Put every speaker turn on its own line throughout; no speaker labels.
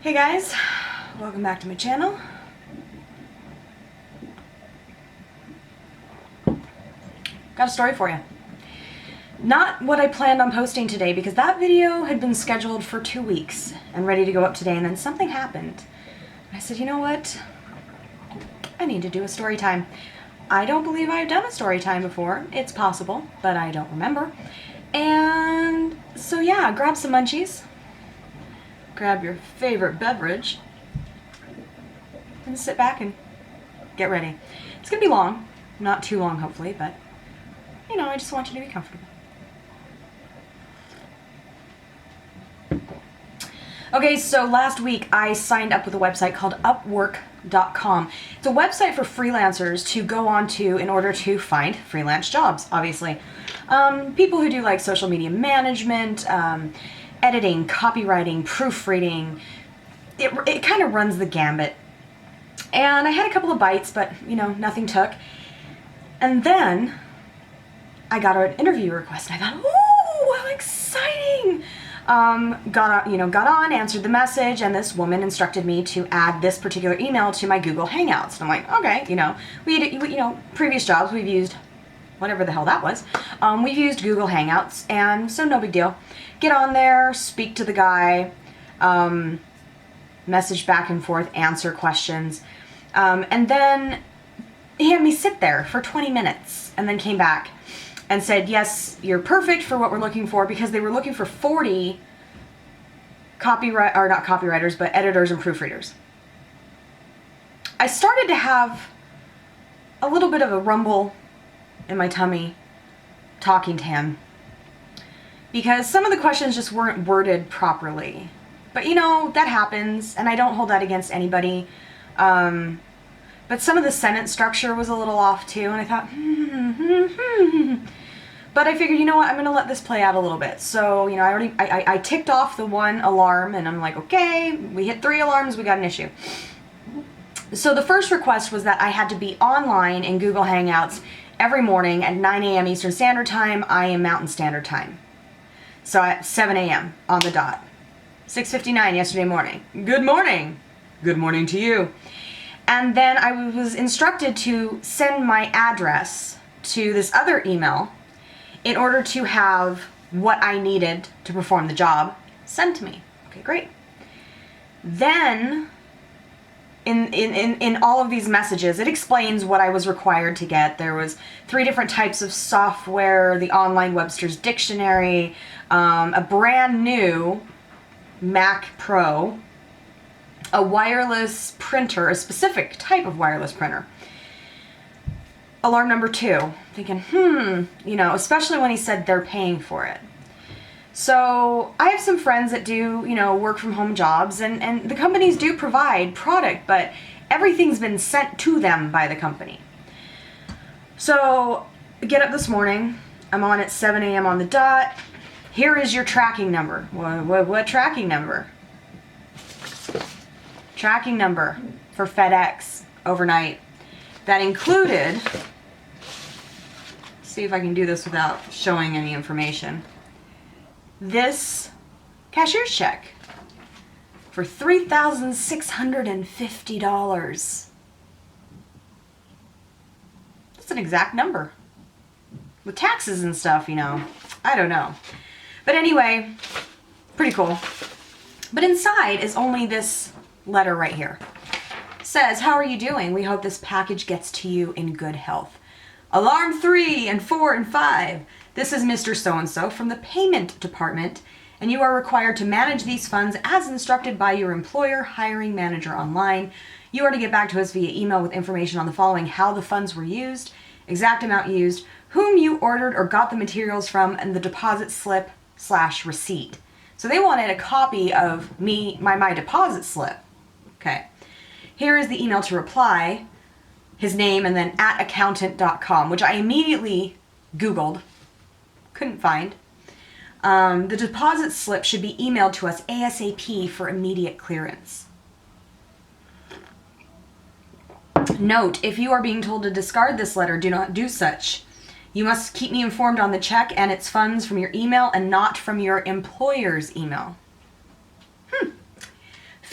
Hey guys, welcome back to my channel. Got a story for you. Not what I planned on posting today because that video had been scheduled for 2 weeks and ready to go up today, and then something happened. I said, you know what? I need to do a story time. I don't believe I've done a story time before. It's possible, but I don't remember. And so yeah, grab some munchies. Grab your favorite beverage and sit back and get ready. It's gonna be long, not too long hopefully, but you know, I just want you to be comfortable. Okay, so last week I signed up with a website called Upwork.com. It's a website for freelancers to go onto in order to find freelance jobs, obviously. People who do like social media management, editing, copywriting, proofreading. It kind of runs the gambit. And I had a couple of bites, but you know, nothing took. And then I got an interview request. And I thought, ooh, how exciting! Got on, answered the message, and this woman instructed me to add this particular email to my Google Hangouts. And I'm like, okay, previous jobs we've used whatever the hell that was. We've used Google Hangouts, and so no big deal. Get on there, speak to the guy, message back and forth, answer questions, and then he had me sit there for 20 minutes and then came back and said, yes, you're perfect for what we're looking for, because they were looking for 40 not copywriters, but editors and proofreaders. I started to have a little bit of a rumble in my tummy talking to him because some of the questions just weren't worded properly. But you know, that happens, and I don't hold that against anybody. But some of the sentence structure was a little off too, and I thought, But I figured, you know what, I'm going to let this play out a little bit. So, you know, I ticked off the one alarm, and I'm like, okay, we hit 3 alarms, we got an issue. So the first request was that I had to be online in Google Hangouts every morning at 9 a.m. Eastern Standard Time. I am Mountain Standard Time. So at 7 a.m. on the dot. 6:59 yesterday morning. Good morning. Good morning to you. And then I was instructed to send my address to this other email in order to have what I needed to perform the job sent to me. Okay, great. Then in all of these messages, it explains what I was required to get. There was 3 different types of software, the online Webster's Dictionary, a brand new Mac Pro, a wireless printer, a specific type of wireless printer. Alarm number 2, thinking, you know, especially when he said they're paying for it. So I have some friends that do, you know, work from home jobs, and the companies do provide product, but everything's been sent to them by the company. So I get up this morning, I'm on at 7 a.m. on the dot. Here is your tracking number. What tracking number? Tracking number for FedEx overnight. That included, see if I can do this without showing any information, this cashier's check for $3,650. That's an exact number. With taxes and stuff, you know. I don't know. But anyway, pretty cool. But inside is only this letter right here. It says, how are you doing? We hope this package gets to you in good health. Alarm 3 and 4 and 5. This is Mr. So-and-so from the payment department, and you are required to manage these funds as instructed by your employer hiring manager online. You are to get back to us via email with information on the following: how the funds were used, exact amount used, whom you ordered or got the materials from, and the deposit slip/receipt. So they wanted a copy of my deposit slip. Okay. Here is the email to reply, his name, and then @accountant.com, which I immediately Googled. Couldn't find. The deposit slip should be emailed to us ASAP for immediate clearance. Note, if you are being told to discard this letter, do not do such. You must keep me informed on the check and its funds from your email and not from your employer's email.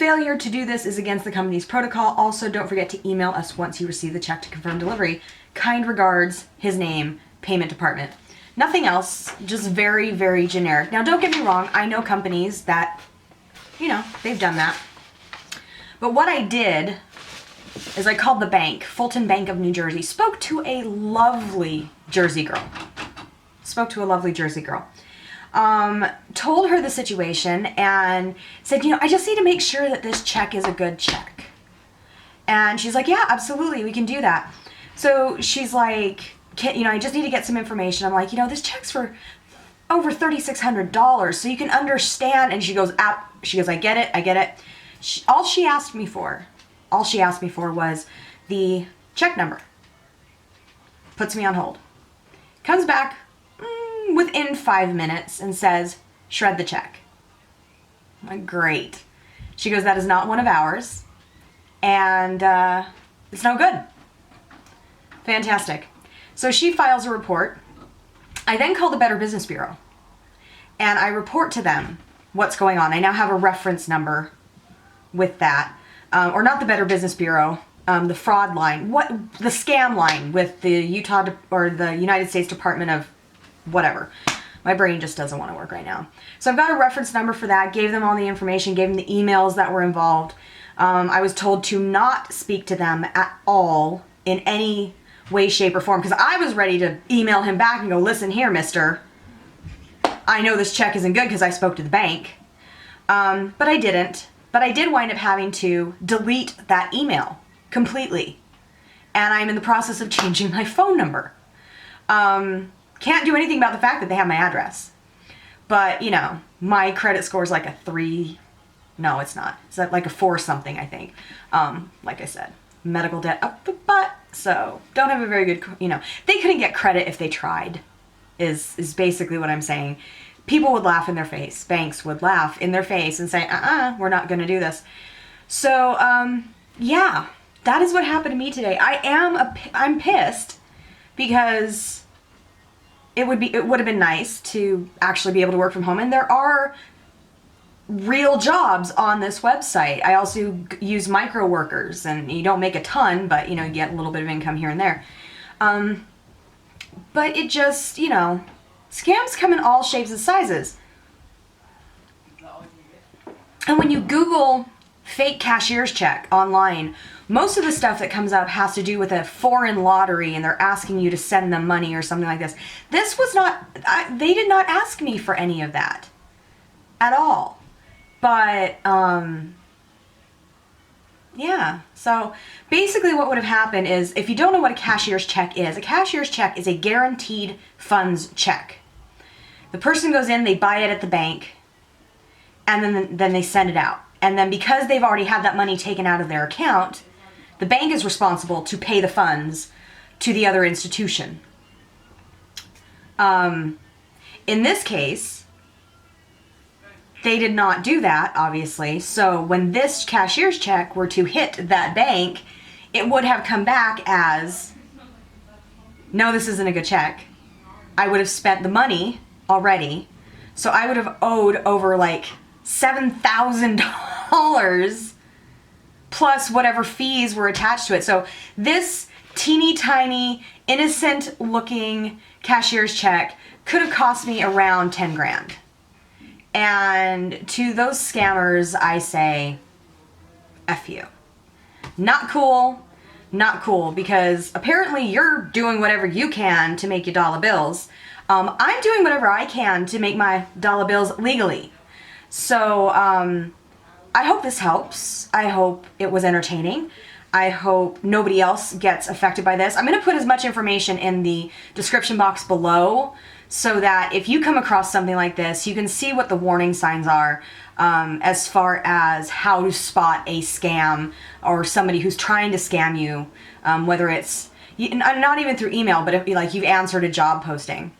Failure to do this is against the company's protocol. Also, don't forget to email us once you receive the check to confirm delivery. Kind regards, his name, payment department. Nothing else, just very, very generic. Now, don't get me wrong. I know companies that, you know, they've done that. But what I did is I called the bank, Fulton Bank of New Jersey, spoke to a lovely Jersey girl. Told her the situation and said, you know, I just need to make sure that this check is a good check. And she's like, yeah, absolutely, we can do that. So she's like, you know, I just need to get some information. I'm like, you know, this check's for over $3,600, so you can understand. And she goes, I get it. All she asked me for was the check number. Puts me on hold. Comes back within 5 minutes and says, shred the check. I'm like, great. She goes, that is not one of ours. And it's no good. Fantastic. So she files a report. I then call the Better Business Bureau. And I report to them what's going on. I now have a reference number with that. Or not the Better Business Bureau, the fraud line, the scam line with the Utah or the United States Department of whatever. My brain just doesn't want to work right now. So I've got a reference number for that, gave them all the information, gave them the emails that were involved. I was told to not speak to them at all in any way, shape, or form, because I was ready to email him back and go, listen here, mister, I know this check isn't good because I spoke to the bank. But I didn't. But I did wind up having to delete that email completely. And I'm in the process of changing my phone number. Can't do anything about the fact that they have my address. But, you know, my credit score is like a 3. No, it's not. It's like a 4 something, I think. Like I said, medical debt up the butt. So don't have a very good, you know, they couldn't get credit if they tried, is basically what I'm saying. People would laugh in their face. Banks would laugh in their face and say, we're not going to do this. So, yeah, that is what happened to me today. I'm pissed because it would have been nice to actually be able to work from home. And there are real jobs on this website. I also use micro workers, and you don't make a ton, but, you know, you get a little bit of income here and there. But it just, you know, scams come in all shapes and sizes. And when you Google fake cashier's check online, most of the stuff that comes up has to do with a foreign lottery and they're asking you to send them money or something like this. This was not, they did not ask me for any of that at all. But, yeah. So basically what would have happened is, if you don't know what a cashier's check is a guaranteed funds check. The person goes in, they buy it at the bank, and then they send it out. And then because they've already had that money taken out of their account, the bank is responsible to pay the funds to the other institution. In this case, they did not do that, obviously. So when this cashier's check were to hit that bank, it would have come back as, no, this isn't a good check. I would have spent the money already. So I would have owed over like $7,000 plus whatever fees were attached to it. So this teeny tiny, innocent looking cashier's check could have cost me around 10 grand. And to those scammers, I say, F you. Not cool, because apparently you're doing whatever you can to make your dollar bills. I'm doing whatever I can to make my dollar bills legally. So I hope this helps. I hope it was entertaining. I hope nobody else gets affected by this. I'm going to put as much information in the description box below so that if you come across something like this, you can see what the warning signs are as far as how to spot a scam or somebody who's trying to scam you, whether it's not even through email, but if you've answered a job posting.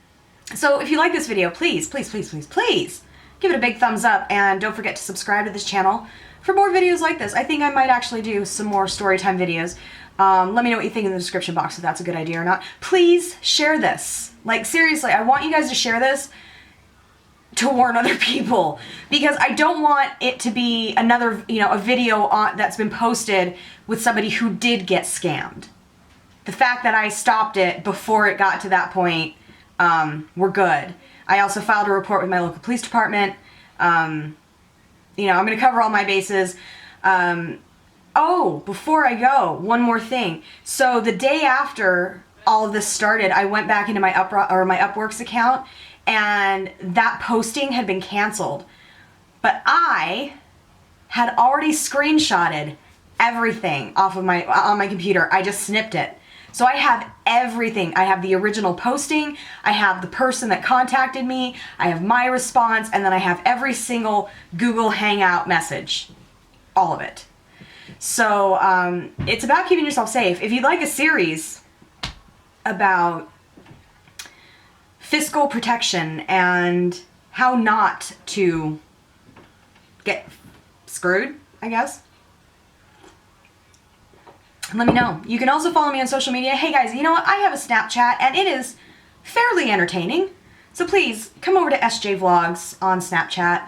So if you like this video, please give it a big thumbs up, and don't forget to subscribe to this channel for more videos like this. I think I might actually do some more Storytime videos. Let me know what you think in the description box if that's a good idea or not. Please share this. Like, seriously, I want you guys to share this. to warn other people, because I don't want it to be another, a video that's been posted with somebody who did get scammed. The fact that I stopped it before it got to that point, we're good. I also filed a report with my local police department. I'm going to cover all my bases. Oh, before I go, one more thing. So the day after all of this started, I went back into my Upworks account, and that posting had been canceled. But I had already screenshotted everything off of on my computer. I just snipped it. So I have everything. I have the original posting, I have the person that contacted me, I have my response, and then I have every single Google Hangout message. All of it. So it's about keeping yourself safe. If you'd like a series about fiscal protection and how not to get screwed, I guess, let me know. You can also follow me on social media. Hey guys, you know what? I have a Snapchat and it is fairly entertaining. So please come over to SJ Vlogs on Snapchat.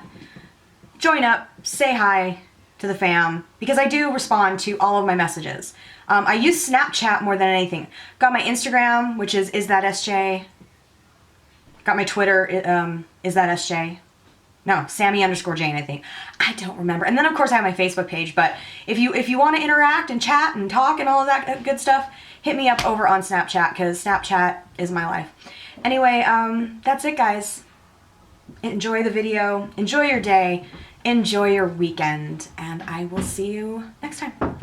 Join up, say hi to the fam, because I do respond to all of my messages. I use Snapchat more than anything. Got my Instagram, which is IsthatSJaye. Got my Twitter, IsthatSJaye. No, Sammy_Jane, I think. I don't remember. And then of course I have my Facebook page, but if you want to interact and chat and talk and all of that good stuff, hit me up over on Snapchat, because Snapchat is my life. Anyway, that's it guys. Enjoy the video, enjoy your day, enjoy your weekend, and I will see you next time.